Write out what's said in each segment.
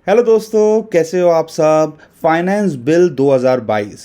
Hello दोस्तों, कैसे हो आप सब। फाइनेंस बिल 2022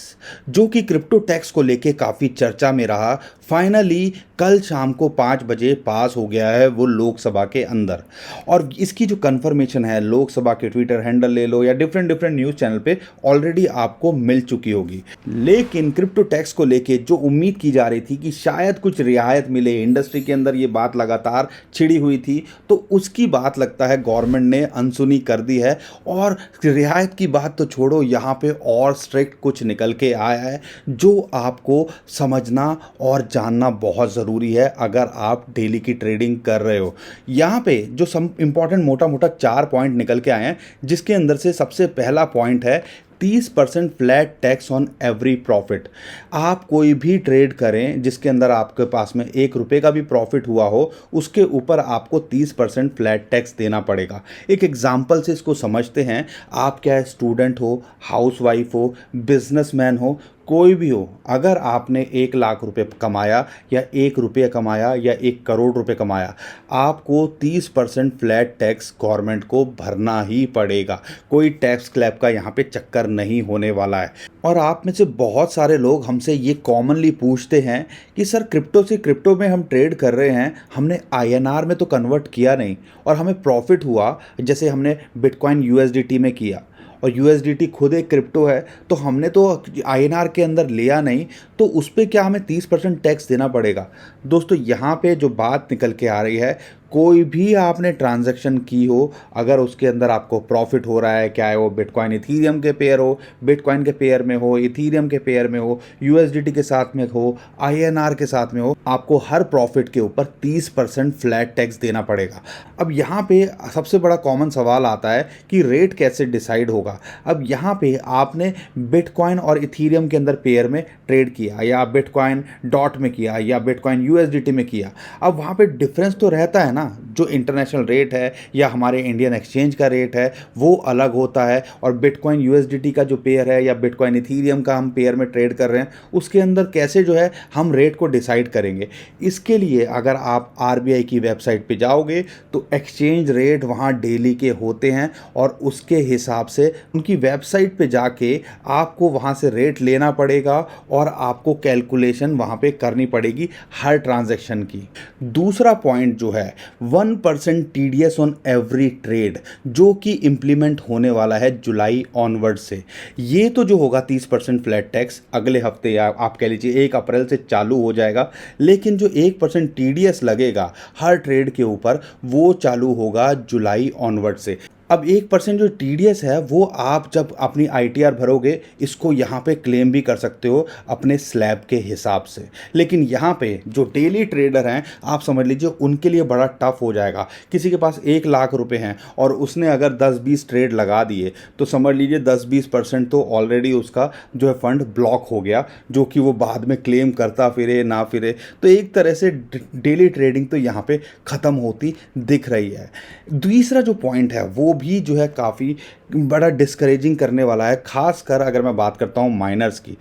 जो कि क्रिप्टो टैक्स को लेके काफ़ी चर्चा में रहा, फाइनली कल शाम को 5 बजे पास हो गया है वो लोकसभा के अंदर। और इसकी जो कंफर्मेशन है लोकसभा के ट्विटर हैंडल ले लो या डिफरेंट डिफरेंट न्यूज़ चैनल पे ऑलरेडी आपको मिल चुकी होगी। लेकिन क्रिप्टो टैक्स को लेके जो उम्मीद की जा रही थी कि शायद कुछ रियायत मिले, इंडस्ट्री के अंदर ये बात लगातार छिड़ी हुई थी, तो उसकी बात लगता है गवर्नमेंट ने अनसुनी कर दी है। और रियायत की बात तो छोड़ो, यहाँ पे और स्ट्रिक्ट कुछ निकल के आया है जो आपको समझना और जानना बहुत ज़रूरी है अगर आप डेली की ट्रेडिंग कर रहे हो। यहाँ पे जो सम इंपॉर्टेंट मोटा मोटा 4 पॉइंट निकल के आए हैं, जिसके अंदर से सबसे पहला पॉइंट है 30% flat tax on every profit. आप कोई भी ट्रेड करें जिसके अंदर आपके पास में 1 रुपये का भी प्रॉफिट हुआ हो, उसके ऊपर आपको 30% फ्लैट टैक्स देना पड़ेगा। एक एग्जाम्पल से इसको समझते हैं। आप क्या स्टूडेंट हो, हाउसवाइफ हो, बिजनेसमैन हो, कोई भी हो, अगर आपने 1 लाख रुपए कमाया या 1 रुपये कमाया या 1 करोड़ रुपए कमाया, आपको 30% फ्लैट टैक्स गवर्नमेंट को भरना ही पड़ेगा। कोई टैक्स क्लैप का यहाँ पे चक्कर नहीं होने वाला है। और आप में से बहुत सारे लोग हमसे ये कॉमनली पूछते हैं कि सर क्रिप्टो से क्रिप्टो में हम ट्रेड कर रहे हैं, हमने आईएनआर में तो कन्वर्ट किया नहीं और हमें प्रॉफिट हुआ, जैसे हमने बिटकॉइन यूएसडीटी में किया और यूएसडीटी खुद एक क्रिप्टो है, तो हमने तो आईएनआर के अंदर लिया नहीं, तो उस पर क्या हमें 30% टैक्स देना पड़ेगा। दोस्तों यहाँ पे जो बात निकल के आ रही है, कोई भी आपने ट्रांजैक्शन की हो, अगर उसके अंदर आपको प्रॉफिट हो रहा है, क्या है वो बिटकॉइन इथीरियम के पेयर हो, बिटकॉइन के पेयर में हो, इथीरियम के पेयर में हो, यूएसडीटी के साथ में हो, आईएनआर के साथ में हो, आपको हर प्रॉफिट के ऊपर 30% फ्लैट टैक्स देना पड़ेगा। अब यहाँ पे सबसे बड़ा कॉमन सवाल आता है कि रेट कैसे डिसाइड होगा। अब यहाँ पे आपने बिटकॉइन और इथीरियम के अंदर पेयर में ट्रेड किया, या बिटकॉइन डॉट में किया, या बिटकॉइन यूएसडीटी में किया। अब वहाँ पे डिफरेंस तो रहता है ना, जो इंटरनेशनल रेट है या हमारे इंडियन एक्सचेंज का रेट है वो अलग होता है, और बिटकॉइन यूएसडीटी का जो पेयर है या बिटकॉइन इथीरियम का हम पेयर में ट्रेड कर रहे हैं, उसके अंदर कैसे जो है हम रेट को डिसाइड करेंगे। इसके लिए अगर आप आरबीआई की वेबसाइट पे जाओगे तो एक्सचेंज रेट वहाँ डेली के होते हैं, और उसके हिसाब से उनकी वेबसाइट पे जाके आपको वहाँ से रेट लेना पड़ेगा और आपको कैलकुलेशन वहाँ पे करनी पड़ेगी हर ट्रांजैक्शन की। दूसरा पॉइंट जो है 1% टीडीएस ऑन एवरी ट्रेड, जो कि इंप्लीमेंट होने वाला है जुलाई ऑनवर्ड से। ये तो जो होगा 30% फ्लैट टैक्स अगले हफ्ते, या आप कह लीजिए 1 अप्रैल से चालू हो जाएगा। लेकिन जो 1% टीडीएस लगेगा हर ट्रेड के ऊपर, वो चालू होगा जुलाई ऑनवर्ड से। अब 1% जो टीडीएस है वो आप जब अपनी आईटीआर भरोगे, इसको यहाँ पे क्लेम भी कर सकते हो अपने स्लैब के हिसाब से। लेकिन यहाँ पे जो डेली ट्रेडर हैं, आप समझ लीजिए उनके लिए बड़ा टफ हो जाएगा। किसी के पास 1 लाख रुपए हैं और उसने अगर 10-20 ट्रेड लगा दिए, तो समझ लीजिए 10-20% तो ऑलरेडी उसका जो है फंड ब्लॉक हो गया, जो कि वो बाद में क्लेम करता फिरे ना फिरे। तो एक तरह से डेली ट्रेडिंग तो यहाँ पे ख़त्म होती दिख रही है। दूसरा जो पॉइंट है वो भी जो है काफ़ी बड़ा डिस्करेजिंग करने वाला है, खासकर अगर मैं बात करता हूँ माइनर्स की।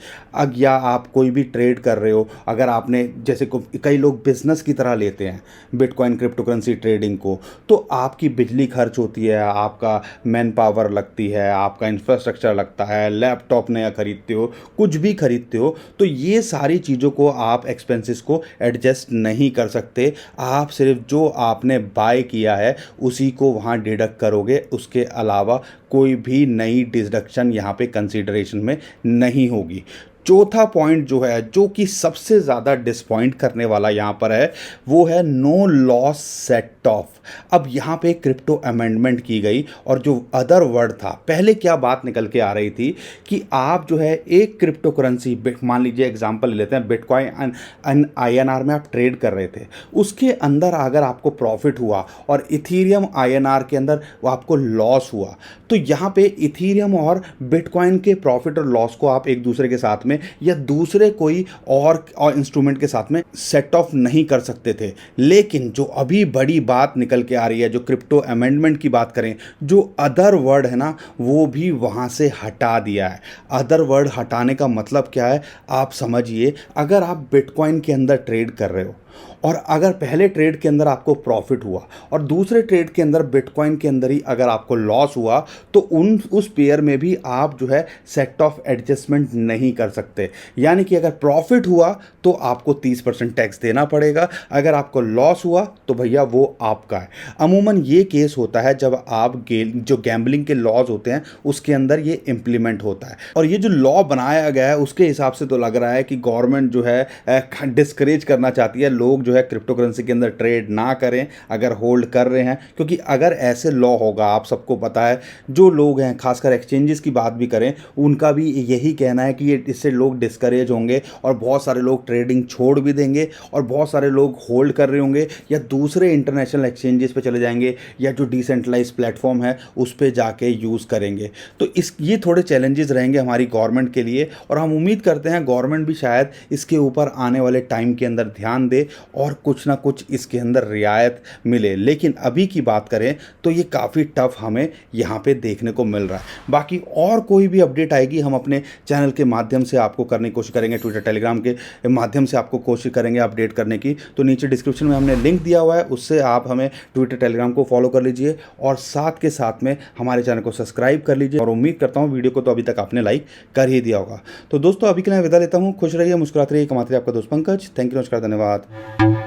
या आप कोई भी ट्रेड कर रहे हो, अगर आपने जैसे कई लोग बिजनेस की तरह लेते हैं बिटकॉइन क्रिप्टो करेंसी ट्रेडिंग को, तो आपकी बिजली खर्च होती है, आपका मैन पावर लगती है, आपका इंफ्रास्ट्रक्चर लगता है, लैपटॉप नया खरीदते हो, कुछ भी खरीदते हो, तो ये सारी चीज़ों को आप एक्सपेंसेस को एडजस्ट नहीं कर सकते। आप सिर्फ जो आपने बाय किया है उसी को वहाँ डिडक्ट करोगे, उसके अलावा कोई भी नई डिडक्शन यहाँ पे कंसीडरेशन में नहीं होगी। चौथा पॉइंट जो है, जो कि सबसे ज़्यादा डिसपॉइंट करने वाला यहाँ पर है, वो है नो लॉस सेट ऑफ। अब यहाँ पे क्रिप्टो अमेंडमेंट की गई, और जो अदर वर्ड था, पहले क्या बात निकल के आ रही थी कि आप जो है एक क्रिप्टो करेंसी, मान लीजिए एग्जांपल ले लेते हैं, बिटकॉइन आईएनआर में आप ट्रेड कर रहे थे, उसके अंदर अगर आपको प्रॉफिट हुआ और इथीरियम आईएनआर के अंदर वो आपको लॉस हुआ, तो यहाँ पे इथीरियम और बिटकॉइन के प्रॉफिट और लॉस को आप एक दूसरे के साथ में या दूसरे कोई और इंस्ट्रूमेंट के साथ में सेट ऑफ नहीं कर सकते थे। लेकिन जो अभी बड़ी बात निकल के आ रही है, जो क्रिप्टो अमेंडमेंट की बात करें, जो अदर वर्ड है ना, वो भी वहाँ से हटा दिया है। अदर वर्ड हटाने का मतलब क्या है, आप समझिए। अगर आप बिटकॉइन के अंदर ट्रेड कर रहे हो और अगर पहले ट्रेड के अंदर आपको प्रॉफिट हुआ और दूसरे ट्रेड के अंदर बिटकॉइन के अंदर ही अगर आपको लॉस हुआ तो उस पेयर में भी आप जो है सेट ऑफ एडजस्टमेंट नहीं कर सकते। यानी कि अगर प्रॉफिट हुआ तो आपको 30% टैक्स देना पड़ेगा, अगर आपको लॉस हुआ तो भैया वो आपका है। अमूमन ये केस होता है जब आप जो गैम्बलिंग के लॉज होते हैं उसके अंदर ये इम्प्लीमेंट होता है। और ये जो लॉ बनाया गया है उसके हिसाब से तो लग रहा है कि गवर्नमेंट जो है डिस्करेज करना चाहती है, लोग जो है क्रिप्टो करेंसी के अंदर ट्रेड ना करें अगर होल्ड कर रहे हैं। क्योंकि अगर ऐसे लॉ होगा, आप सबको पता है जो लोग हैं खासकर एक्सचेंजेस की बात भी करें, उनका भी यही कहना है कि ये इससे लोग डिस्करेज होंगे और बहुत सारे लोग ट्रेडिंग छोड़ भी देंगे और बहुत सारे लोग होल्ड कर रहे होंगे या दूसरे इंटरनेशनल एक्सचेंजेस पे चले जाएंगे या जो डिसेंट्रलाइज प्लेटफॉर्म है उस पर जाके यूज़ करेंगे। तो ये थोड़े चैलेंजेस रहेंगे हमारी गवर्नमेंट के लिए और हम उम्मीद करते हैं गवर्नमेंट भी शायद इसके ऊपर आने वाले टाइम के अंदर ध्यान दे और कुछ ना कुछ इसके अंदर रियायत मिले। लेकिन अभी की बात करें तो ये काफ़ी टफ हमें यहाँ पे देखने को मिल रहा है। बाकी और कोई भी अपडेट आएगी हम अपने चैनल के माध्यम से आपको करने की कोशिश करेंगे, ट्विटर टेलीग्राम के माध्यम से आपको कोशिश करेंगे अपडेट करने की। तो नीचे डिस्क्रिप्शन में हमने लिंक दिया हुआ है, उससे आप हमें ट्विटर टेलीग्राम को फॉलो कर लीजिए और साथ के साथ में हमारे चैनल को सब्सक्राइब कर लीजिए। और उम्मीद करता हूँ वीडियो को तो अभी तक आपने लाइक कर ही दिया होगा। तो दोस्तों अभी के लिए विदा लेता हूँ, खुश रहिए, मुस्कुराते रहिए, कमाते रहिए। आपका दोस्त पंकज। थैंक यू, नमस्कार, धन्यवाद।